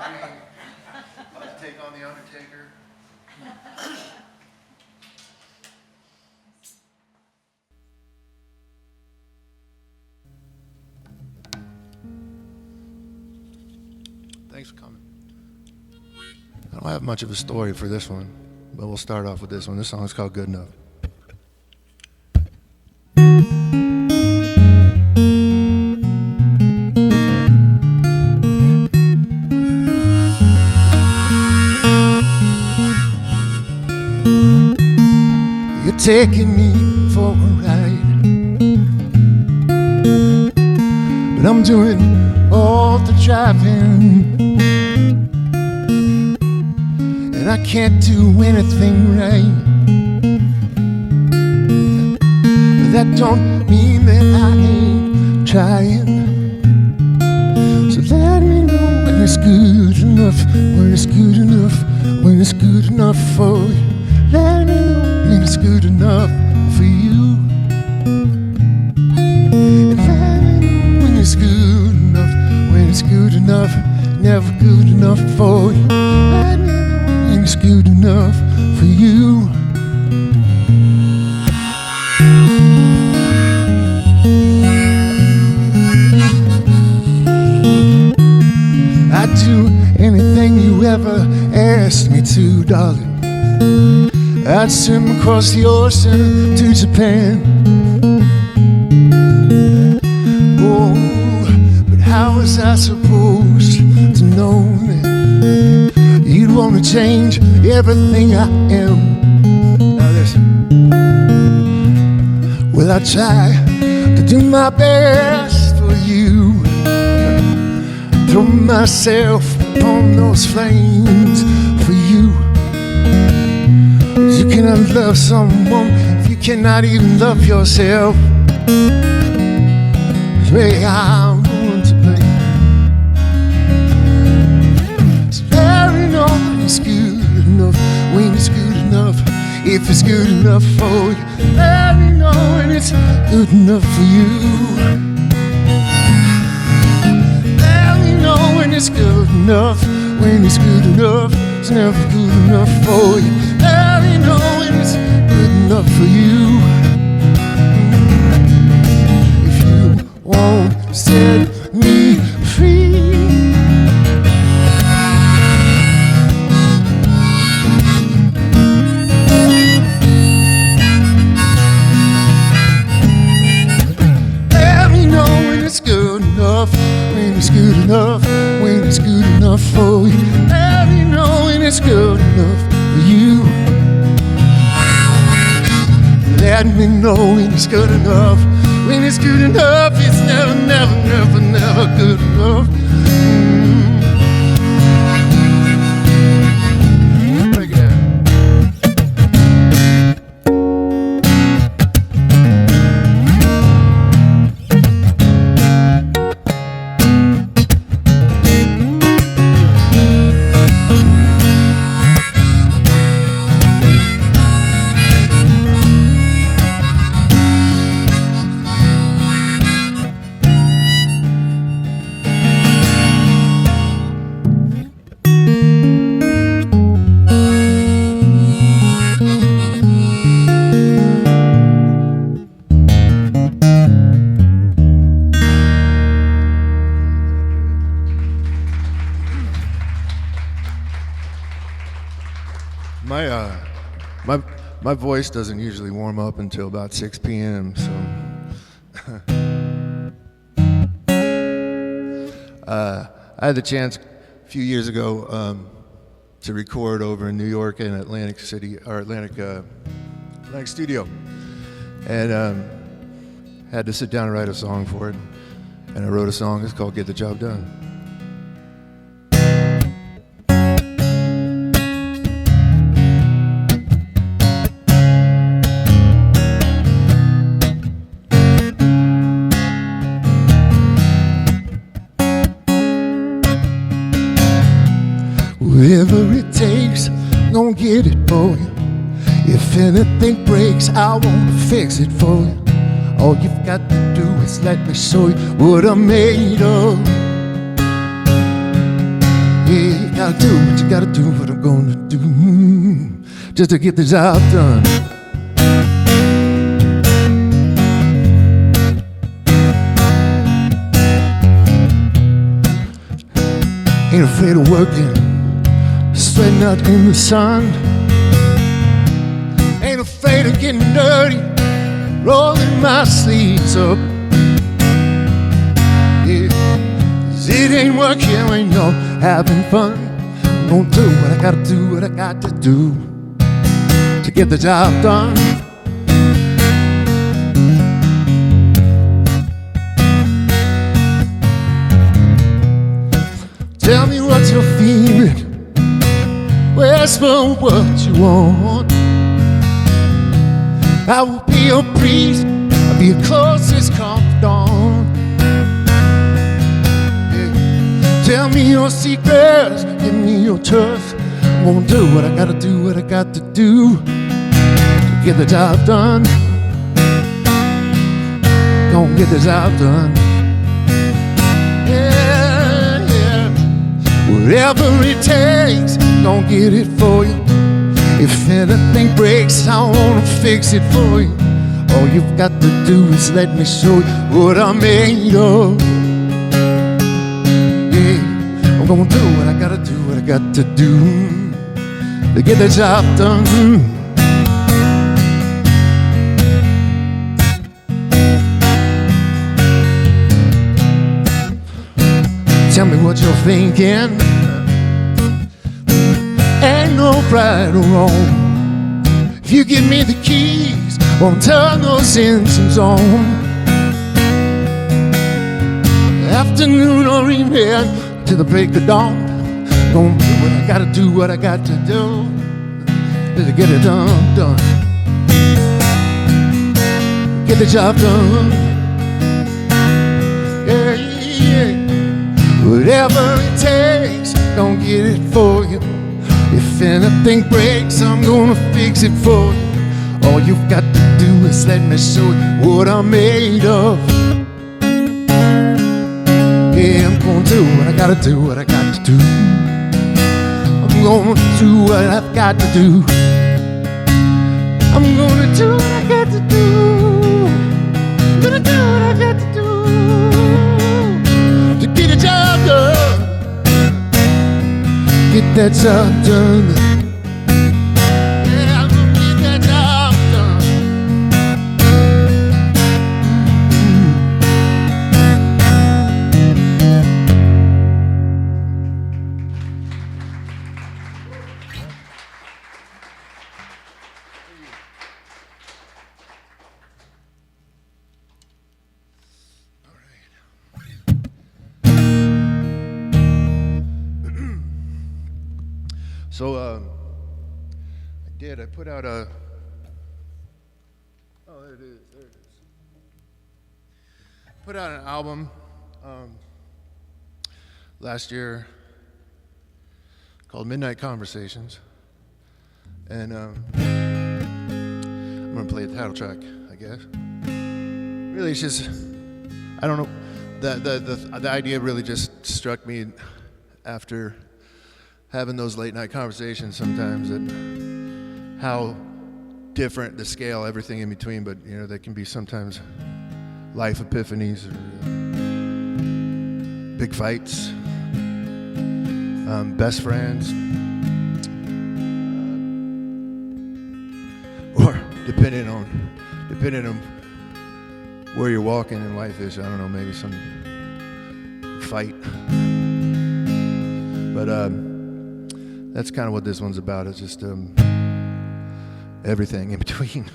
About to take on the Undertaker. Thanks for coming. I don't have much of a story for this one, but we'll start off with this one. This song is called Good Enough. You're taking me for a ride, but I'm doing all the driving, and I can't do anything right. But that don't mean that I ain't trying. So let me know when it's good enough, when it's good enough, when it's good enough for you. Let me know when it's good enough for you. And let me know when it's good enough, when it's good enough, never good enough for you. Let me know when it's good enough for you. I'd do anything you ever asked me to, darling. I'd swim across the ocean to Japan. Oh, but how was I supposed to know that you'd want to change everything I am? Now listen. Well, I try to do my best for you, throw myself upon those flames for you. You cannot love someone if you cannot even love yourself. Maybe I'm going to blame. So let me know when it's good enough, when it's good enough, if it's good enough for you. Let me know when it's good enough for you. Let me know when it's good enough, when it's good enough, it's never good enough for you. Let me know when it's good enough for you. If you won't set me free, let me know when it's good enough, when it's good enough, when it's good enough for you. Let me know when it's good enough for you. Let me know when it's good enough, when it's good enough, it's never, never, never, never good enough. Break it down. My voice doesn't usually warm up until about 6 p.m., so I had the chance a few years ago to record over in New York in Atlantic City, or Atlantic Studio, and had to sit down and write a song for it. And I wrote a song. It's called "Get the Job Done." Whatever it takes, gonna get it for you. If anything breaks, I wanna fix it for you. All you've got to do is let me show you what I'm made of. Yeah. gotta do what you gotta do, what I'm gonna do, just to get the job done. Ain't afraid of working, sweating out in the sun. Ain't afraid of getting dirty, rolling my sleeves up. Yeah, 'cause it ain't work here, ain't no having fun. I'm gonna do what I gotta do, what I got to do to get the job done. Tell me what you're feeling, whisper what you want. I will be your priest, I'll be your closest confidant. Yeah. Tell me your secrets, give me your truth. I'm gonna do what I gotta do, what I got to do to get the job done. Gonna get the job done. Whatever it takes, gonna get it for you. If anything breaks, I wanna fix it for you. All you've got to do is let me show you what I'm made of. Yeah, I'm gonna do what I gotta do, what I got to do to get the job done. Tell me what you're thinking. Ain't no right or wrong. If you give me the keys, won't turn those engines on. Afternoon or evening till the break of dawn. Gonna do what I gotta do, what I got to do to get it done. Get the job done. Yeah, yeah. Whatever it takes, gonna get it for you. If anything breaks, I'm gonna fix it for you. All you've got to do is let me show you what I'm made of. Yeah, I'm gonna do what I gotta do, what I got to do. I'm gonna do what I've got to do. I'm gonna do what I got to do. I'm gonna do what I got to do to get a job done. Get that job done. Yeah, I'm gonna get that job done. So I put out a, oh, there it is. Put out an album last year called Midnight Conversations. And I'm gonna play the title track, I guess. Really, it's just, I don't know, the idea really just struck me after having those late night conversations sometimes, that how different the scale, everything in between, but you know, there can be sometimes life epiphanies or big fights, best friends, or depending on where you're walking in life is, I don't know, maybe some fight. But that's kind of what this one's about. It's just everything in between.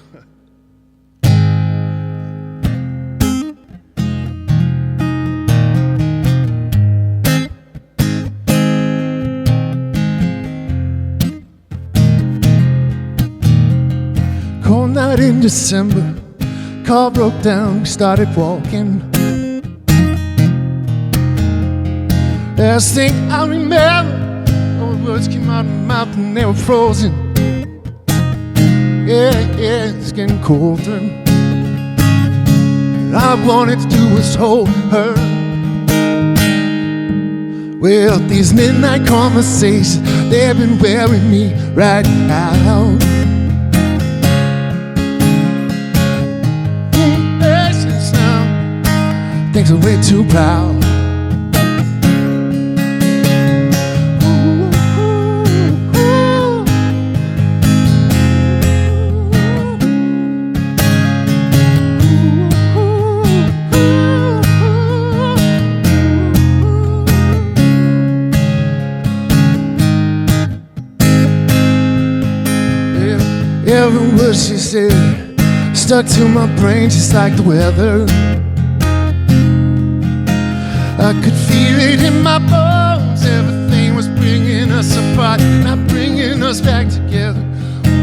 Cold night in December, car broke down, we started walking. Last thing I remember, all the words came out of my mouth and they were frozen. Yeah, it's getting colder. And all I wanted to do was hold her. Well, these midnight conversations, they've been wearing me right out. Patience now, things are way too proud. Every word she said stuck to my brain just like the weather. I could feel it in my bones. Everything was bringing us apart, not bringing us back together.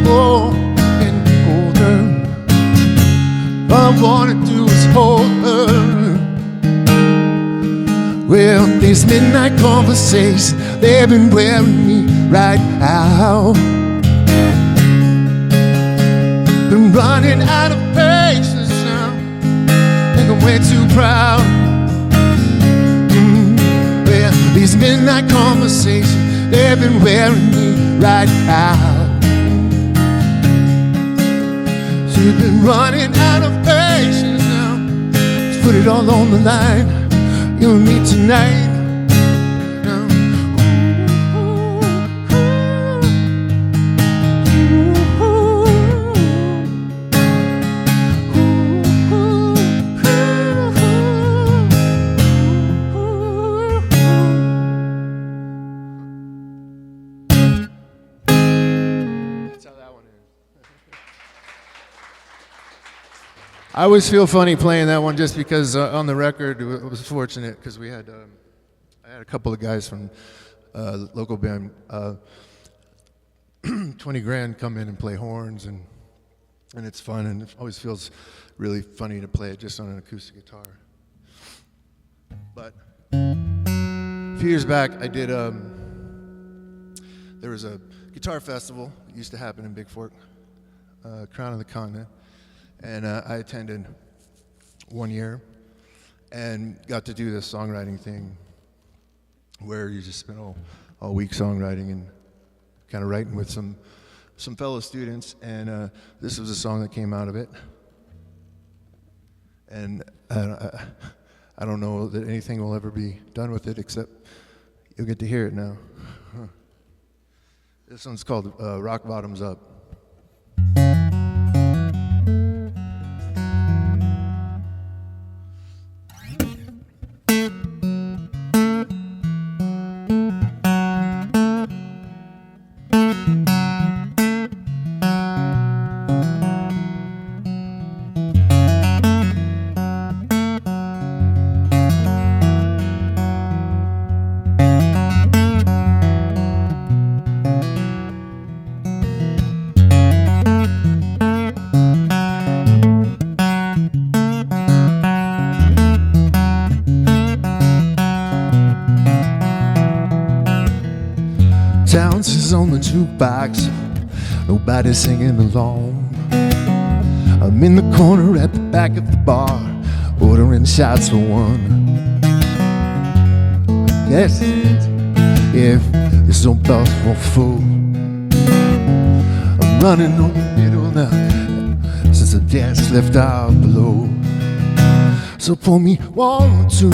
More and older, all I wanna do is hold her. Well, these midnight conversations, they've been wearing me right out. Been running out of patience now, think I'm way too proud. Well, these midnight conversations, they've been wearing me right out. So you've been running out of patience now, let's put it all on the line, you and me tonight. I always feel funny playing that one just because on the record it was fortunate because we had I had a couple of guys from local band 20 Grand come in and play horns and it's fun and it always feels really funny to play it just on an acoustic guitar. But a few years back I did there was a guitar festival that used to happen in Big Fork, Crown of the Continent. And I attended one year and got to do this songwriting thing where you just spend all week songwriting and kind of writing with some fellow students. And this was a song that came out of it. And I don't know that anything will ever be done with it except you'll get to hear it now. This one's called Rock Bottoms Up. Ounces on the jukebox, nobody's singing along. I'm in the corner at the back of the bar, ordering shots for one. Yes, if this old bus won't full, I'm running on the middle now, since the dance left out below. So pour me 1 or 2,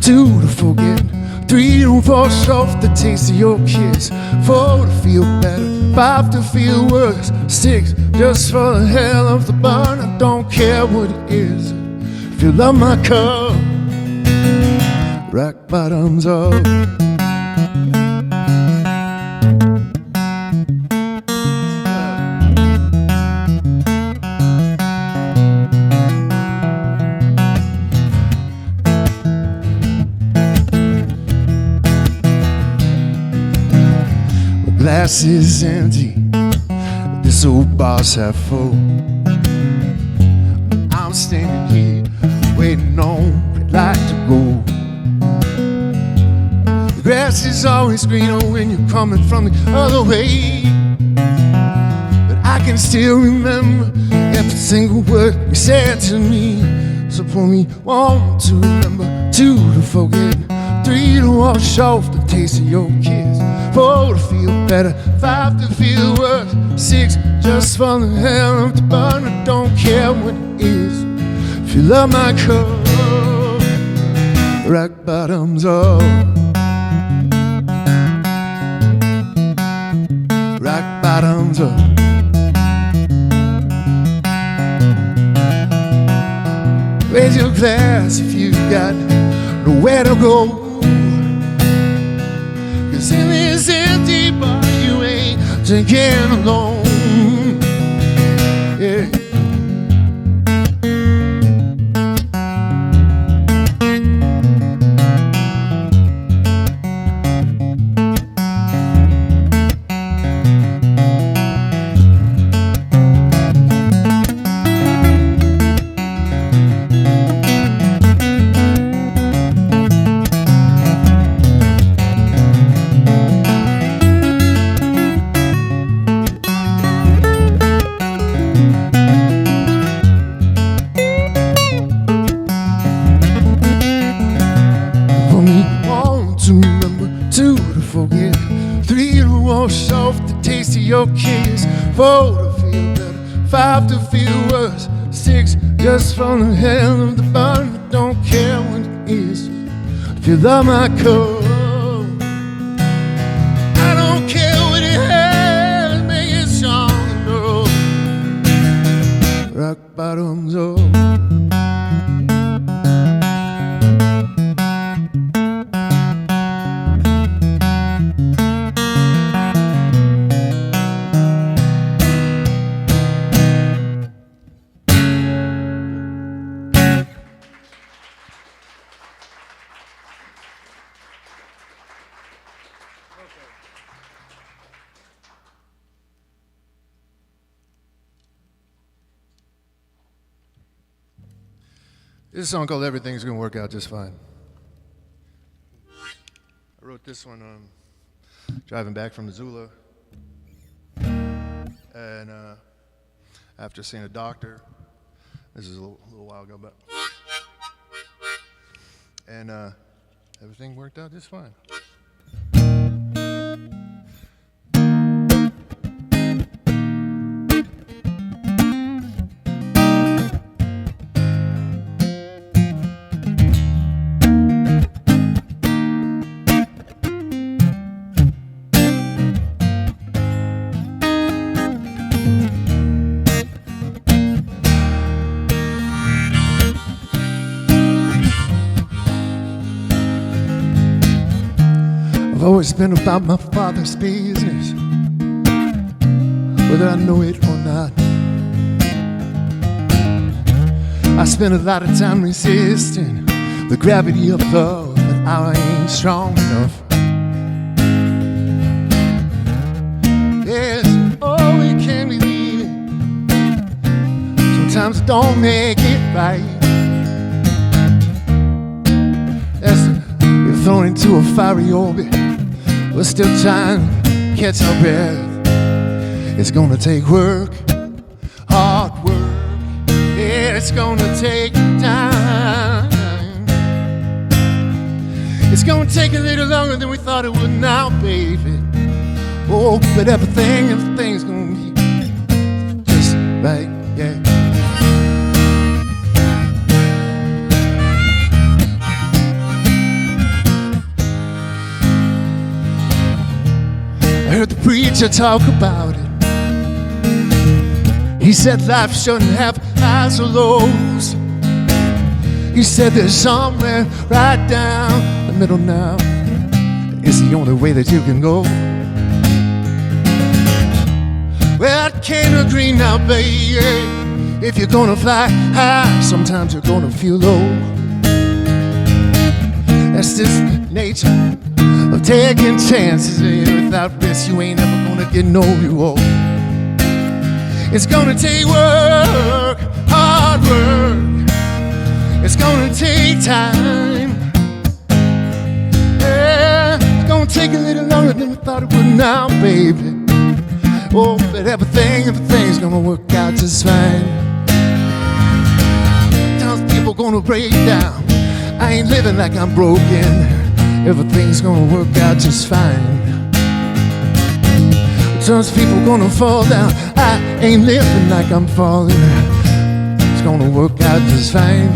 2 to forget, 3 to wash off the taste of your kiss, 4 to feel better, 5 to feel worse, 6 just for the hell of the burn. I don't care what it is, fill up my cup, rock bottoms up. Glass is empty, this old bar's half full. I'm standing here, waiting on red light to go. The grass is always greener when you're coming from the other way. But I can still remember every single word you said to me. So pour me 1 to remember, 2 to forget, 3 to wash off the taste of your kiss, 4 to feel better, 5 to feel worse, 6 just for the hell of the bun. I don't care what it is. If you love my cup, rock bottoms up. Rock bottoms up. Raise your glass if you've got nowhere to go, 'cause in this empty bar you ain't drinking alone. Yeah. Forget 3 to wash off the taste of your kiss, 4 to feel better, 5 to feel worse, 6 just for the hell of the bun. I don't care what it is. If you love my cup, I don't care what it has, make it strong enough. Rock bottoms up. This is a song called Everything's Gonna Work Out Just Fine. I wrote this one driving back from Missoula. And after seeing a doctor, this is a little while ago, but and everything worked out just fine. I've always been about my father's business, whether I know it or not. I spent a lot of time resisting the gravity of love, but I ain't strong enough. Yes, oh, we can't believe it. Sometimes I don't make it right. We're thrown into a fiery orbit. We're still trying to catch our breath. It's gonna take work, hard work. Yeah, it's gonna take time. It's gonna take a little longer than we thought it would now, baby. Oh, but everything's gonna be just right, yeah. I heard the preacher talk about it. He said life shouldn't have highs or lows. He said there's somewhere right down the middle now. It's the only way that you can go. Well, I can't agree now, baby. If you're gonna fly high, sometimes you're gonna feel low. That's just nature of taking chances. Without risk, you ain't ever gonna get no reward. It's gonna take work, hard work. It's gonna take time. Yeah, it's gonna take a little longer than we thought it would now, baby. Oh, but everything's gonna work out just fine. Sometimes people gonna break down. I ain't living like I'm broken. everything's gonna work out just fine. Some people gonna fall down, I ain't living like I'm falling. It's gonna work out just fine.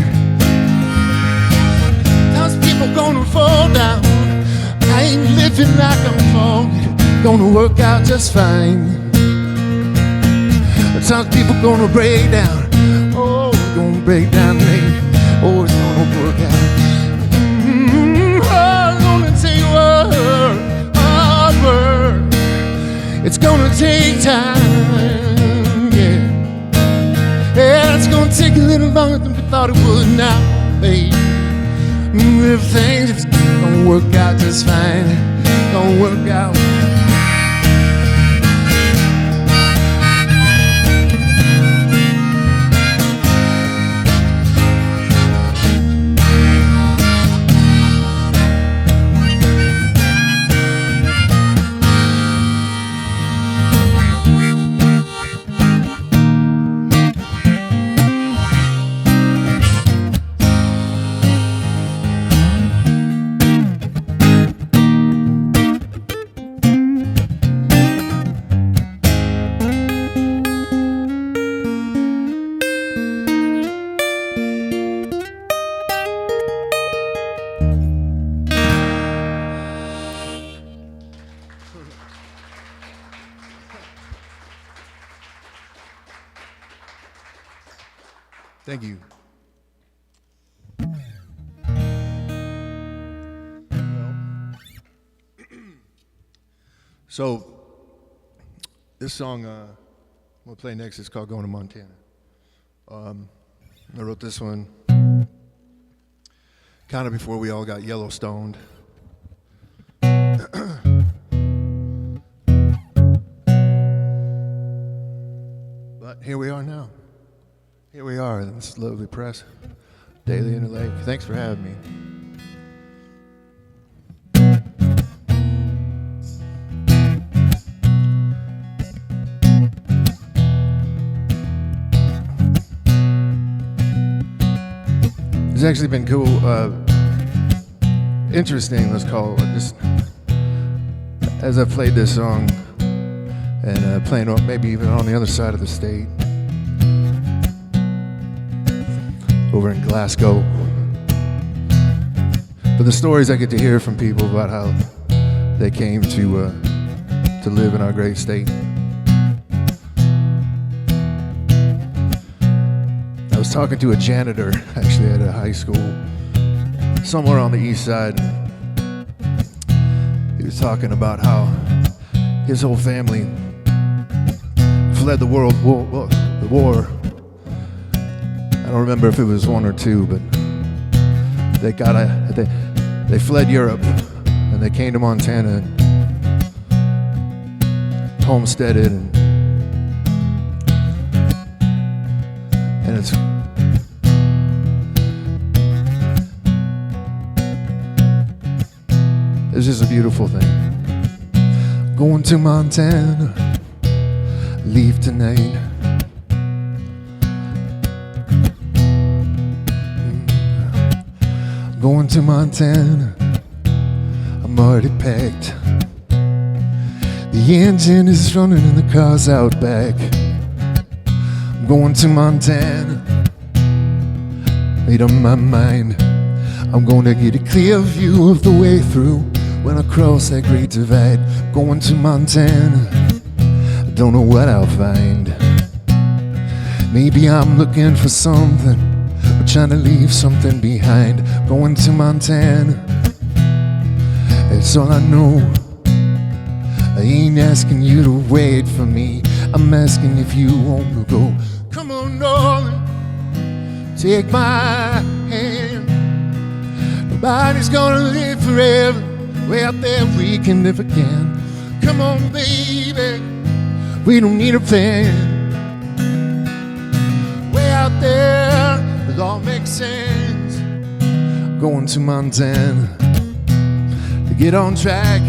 Some people gonna fall down, I ain't living like I'm falling. Gonna work out just fine. Some people gonna break down, oh, it's gonna break down late. Oh, it's gonna work out. Oh, it's gonna take work, hard work. It's gonna take time, yeah. Yeah, it's gonna take a little longer than we thought it would now, babe. Everything's just gonna work out just fine. Gonna work out. Thank you. So, this song we'll play next is called Going to Montana. I wrote this one kind of before we all got Yellowstoned. But here we are now. Here we are in this lovely press, Daily in the Lake. Thanks for having me. It's actually been cool, interesting, let's call it, just as I played this song and playing maybe even on the other side of the state, over in Glasgow. But the stories I get to hear from people about how they came to live in our great state. I was talking to a janitor, actually at a high school, somewhere on the east side. He was talking about how his whole family fled the war. I don't remember if it was one or two, but they fled Europe and they came to Montana, homesteaded, and it's just a beautiful thing. Going to Montana, leave tonight. Going to Montana, I'm already packed. The engine is running and the car's out back. I'm going to Montana, made up my mind. I'm gonna get a clear view of the way through when I cross that great divide. Going to Montana, I don't know what I'll find. Maybe I'm looking for something, or trying to leave something behind. Going to Montana, that's all I know. I ain't asking you to wait for me, I'm asking if you want to go. Come on, darling, take my hand. Nobody's gonna live forever, way out there we can live again. Come on, baby, we don't need a plan. Way out there, it all makes sense. Going to Montana to get on track.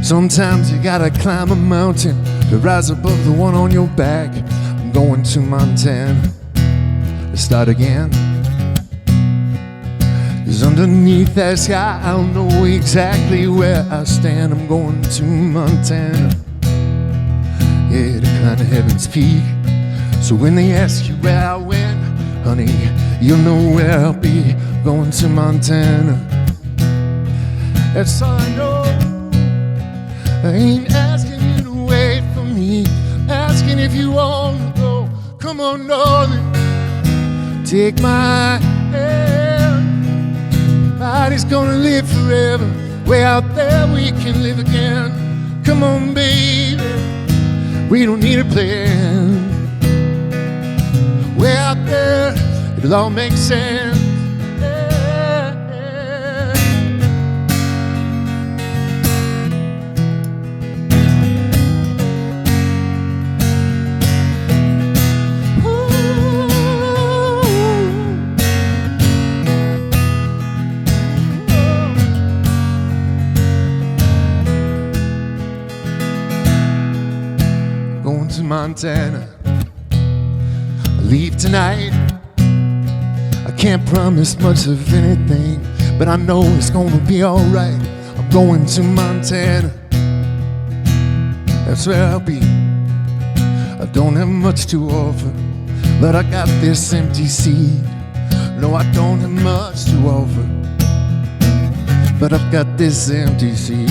Sometimes you gotta climb a mountain to rise above the one on your back. I'm going to Montana to start again. 'cause underneath that sky I'll know exactly where I stand. I'm going to Montana, yeah, to climb the heaven's peak. So when they ask you where I went, honey, you'll know where I'll be. Going to Montana, that's all I know. I ain't asking you to wait for me, asking if you want to go. Come on, darling, take my hand. Body's gonna live forever. Way out there we can live again. Come on, baby, we don't need a plan. Way out there, it'll all make sense. Montana, I leave tonight. I can't promise much of anything, but I know it's gonna be alright. I'm going to Montana, that's where I'll be. I don't have much to offer, but I got this empty seat. No, I don't have much to offer, but I've got this empty seat.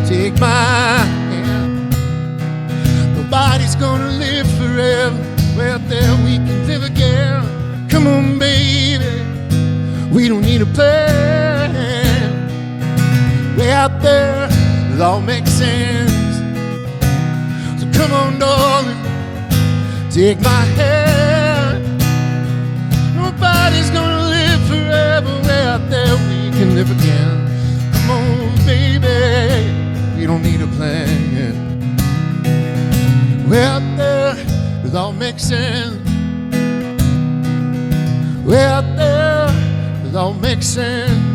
Take my hand. Nobody's gonna live forever. Way out there we can live again. Come on, baby, we don't need a plan. Way out there, it all makes sense. So come on, darling, take my hand. Nobody's gonna live forever. Way out there we can live again. Come on, baby, you don't need a plan, yeah. Way out there, it all makes sense. Way out there, it all makes sense.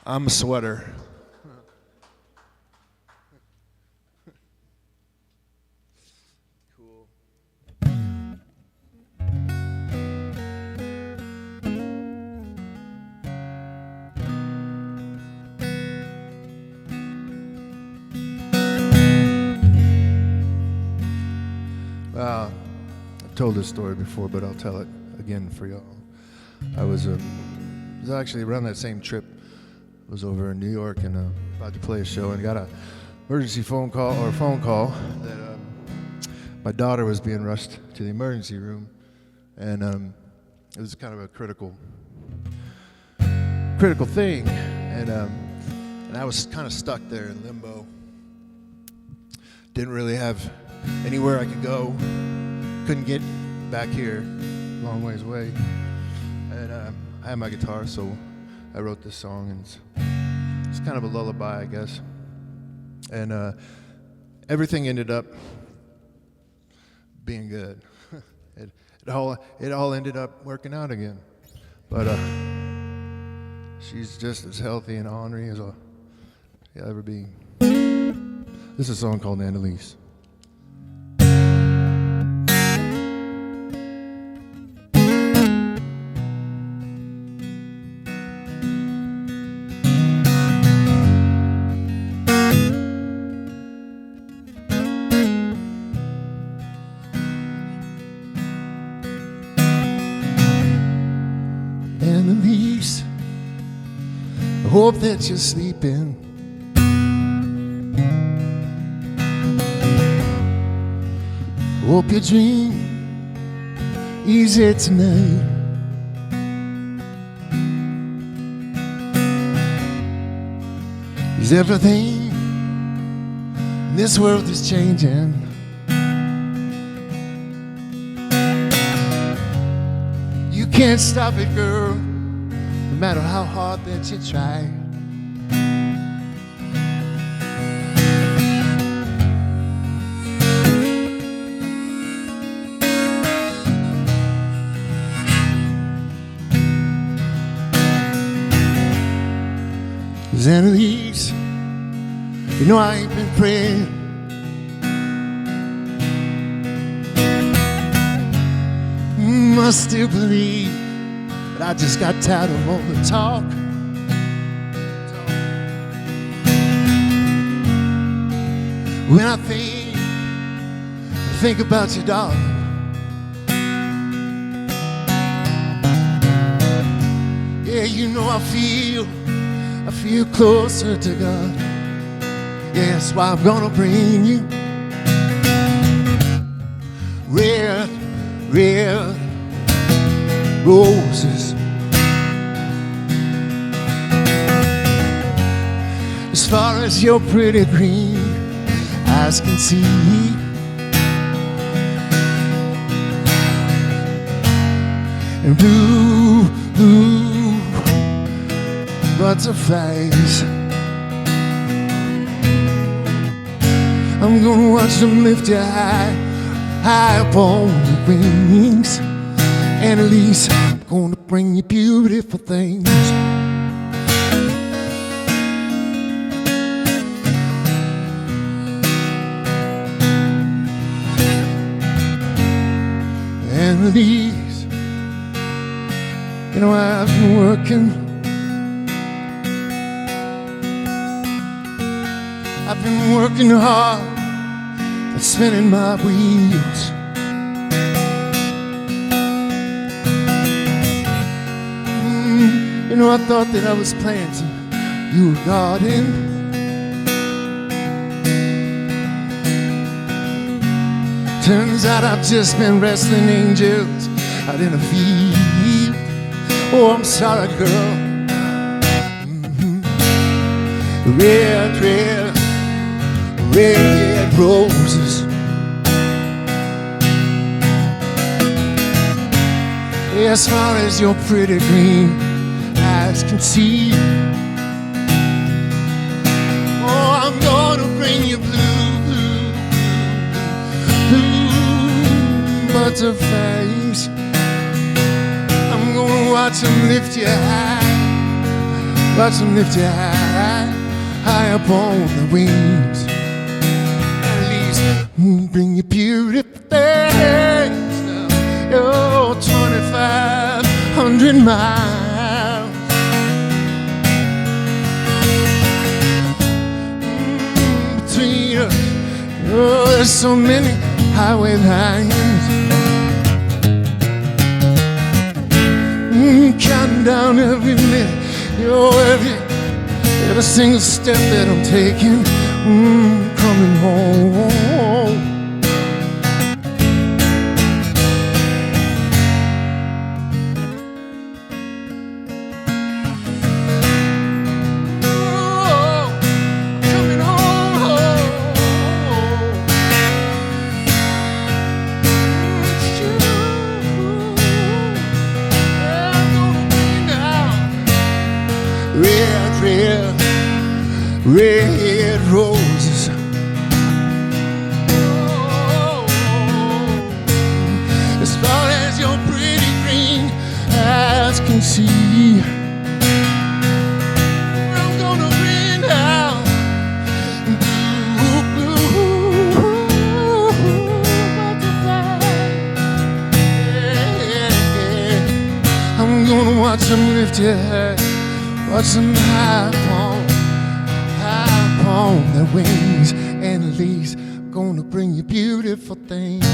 I'm a sweater. Cool. I've told this story before, but I'll tell it again for y'all. I was actually around that same trip. I was over in New York and about to play a show and got a emergency phone call that my daughter was being rushed to the emergency room, and it was kind of a critical thing, and I was kind of stuck there in limbo. Didn't really have anywhere I could go. Couldn't get back here, long ways away, and I had my guitar, so I wrote this song, and it's kind of a lullaby, I guess. And everything ended up being good. It all ended up working out again. But she's just as healthy and ornery as I'll ever be. This is a song called Annalise. Annalise, I hope that you're sleeping. Hope you dream easy tonight. Is everything in this world is changing? You can't stop it, girl, no matter how hard that you try. 'Cause Annalise, you know I ain't been praying. I still believe, but I just got tired of all the talk. When I think about you, darling, yeah, you know I feel closer to God. Yeah, that's why I'm gonna bring you red roses. As far as your pretty green eyes can see, and blue butterflies, I'm gonna watch them lift you high upon the wings. Annalise, I'm gonna bring you beautiful things. Annalise, you know I've been working hard at spinning my wheels. You know, I thought that I was planting you a garden. Turns out I've just been wrestling angels out in a field. Oh, I'm sorry, girl. Red roses. As far as your pretty green eyes can see, oh, I'm gonna bring you blue butterflies. I'm gonna watch them lift you high, high up on the wings. At least bring you beautiful things. You're 2,500 miles. Between us, oh, there's so many highway lines. Counting down every minute, every single step that I'm taking, coming home. Red roses. Oh, as far as your pretty green eyes can see, I'm gonna bring out blue butterflies. Yeah. I'm gonna watch them lift you high, watch them high on their wings. Annalise, gonna bring you beautiful things.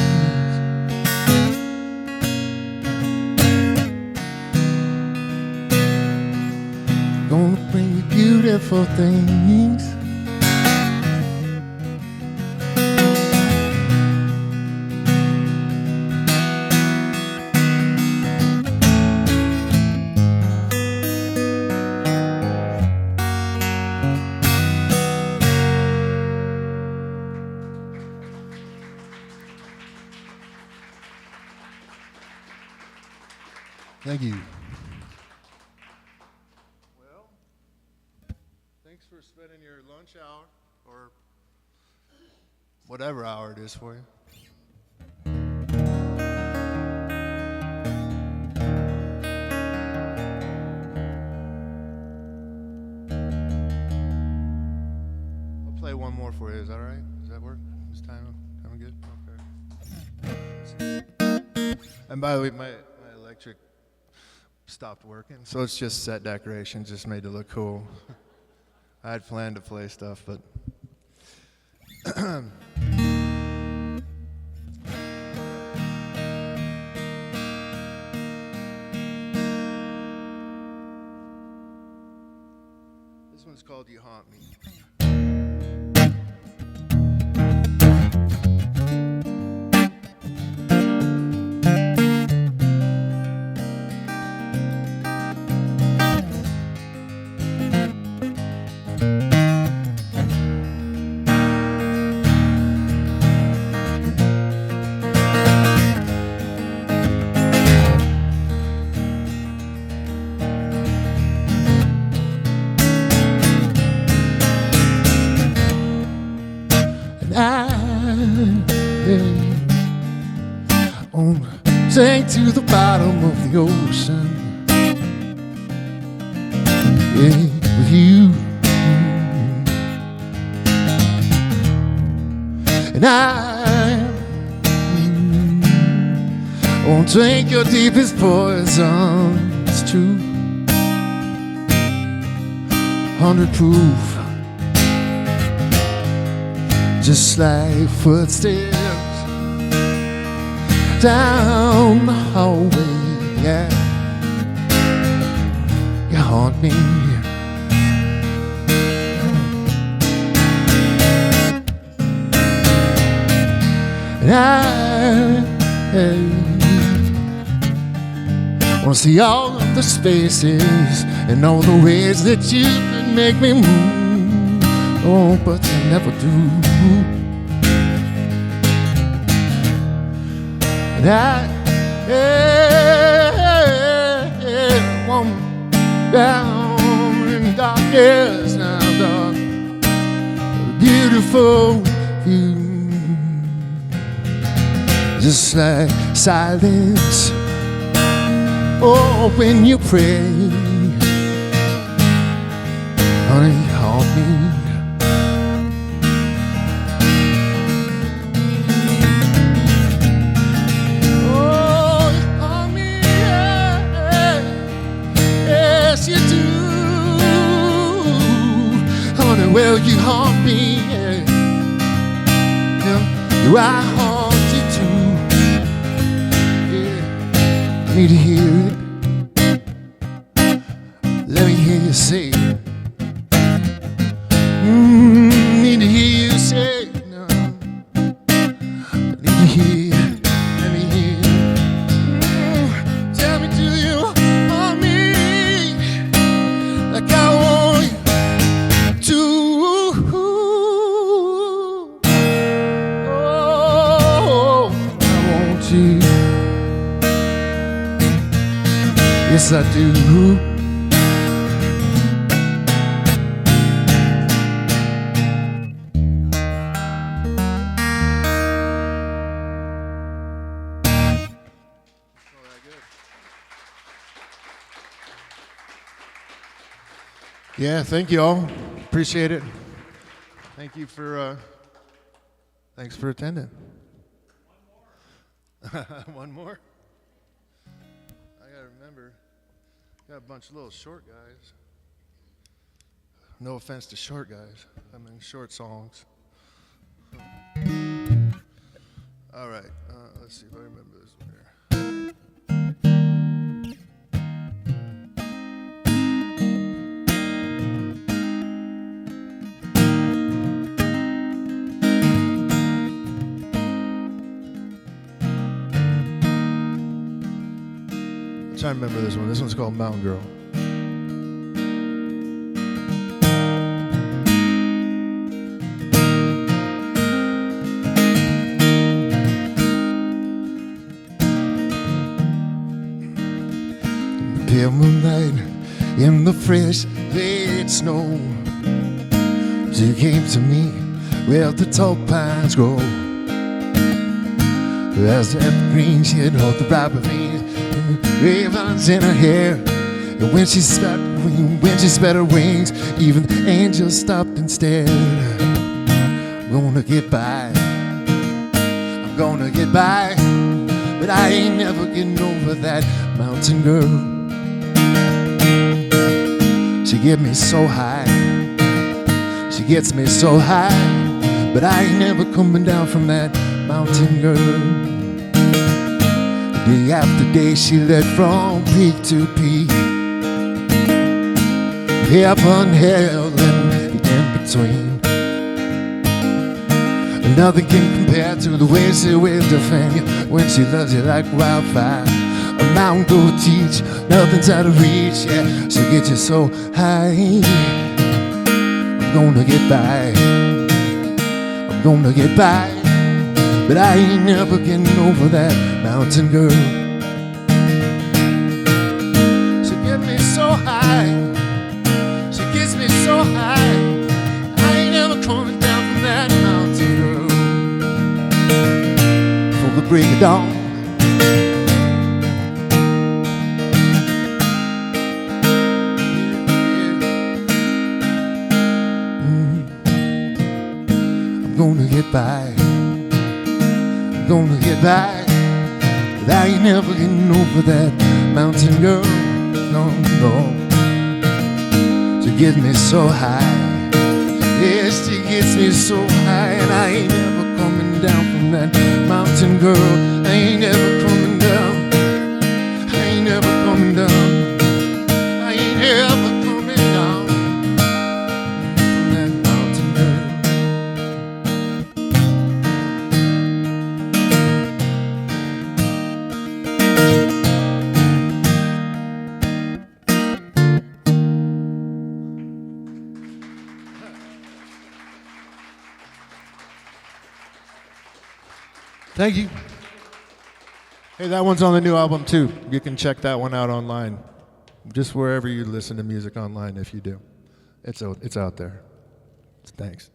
Gonna bring you beautiful things. Thank you. Well, thanks for spending your lunch hour, or whatever hour it is for you. for you. Is that all right? Does that work? This time good? Okay. And by the way, my electric stopped working, so it's just set decoration, just made it look cool. I had planned to play stuff, but this one's called You Haunt Me. Sank to the bottom of the ocean, yeah, with you. And I won't drink your deepest poison. It's true, 100 proof, just like footsteps down the hallway, yeah. You haunt me. And I wanna see all of the spaces and all the ways that you could make me move. Oh, but you never do. And I want down in darkness now, dark, beautiful view, just like silence. Oh, when you pray, honey, haunt me. Well, you haunt me, yeah. Yeah, I haunt you too. Yeah, I need to hear it. Let me hear you say it. Need to hear you say it. No. Need to hear it. Let me hear it. Tell me, do you haunt me like I want you to? Yes, I do. Yeah, thank you all. Appreciate it. Thank you for thanks for attending. One more. Remember, got a bunch of little short guys. No offense to short guys. I mean short songs. All right, let's see if I remember this one here. I'm trying to remember this one. This one's called Mountain Girl. In the pale moonlight, in the fresh late snow, you came to me where the tall pines grow. As the evergreen shed all the ripe veins, ravens in her hair, and when she spread her wings, even the angels stopped and stared. gonna get by. I'm gonna get by, but I ain't never getting over that mountain girl. She get me so high, she gets me so high, but I ain't never coming down from that mountain girl. Day after day she led from peak to peak, heaven, hell, and the in-between. Nothing can compare to the way she waves her fan when she loves you like wildfire. A mountain go teach, nothing's out of reach, yeah. She'll get you so high. I'm gonna get by, I'm gonna get by, but I ain't never getting over that mountain girl. She gets me so high, she gets me so high, I ain't never coming down from that mountain girl. Before the break of dawn, I'm gonna get by, I'm gonna get by, but I ain't never getting over that mountain girl. No, no. She gets me so high, yes, she gets me so high, and I ain't never coming down from that mountain girl. I ain't never coming down, I ain't never coming down, I ain't ever coming down from that mountain girl. Thank you. Hey, that one's on the new album too. You can check that one out online. Just wherever you listen to music online, if you do. It's out there. Thanks.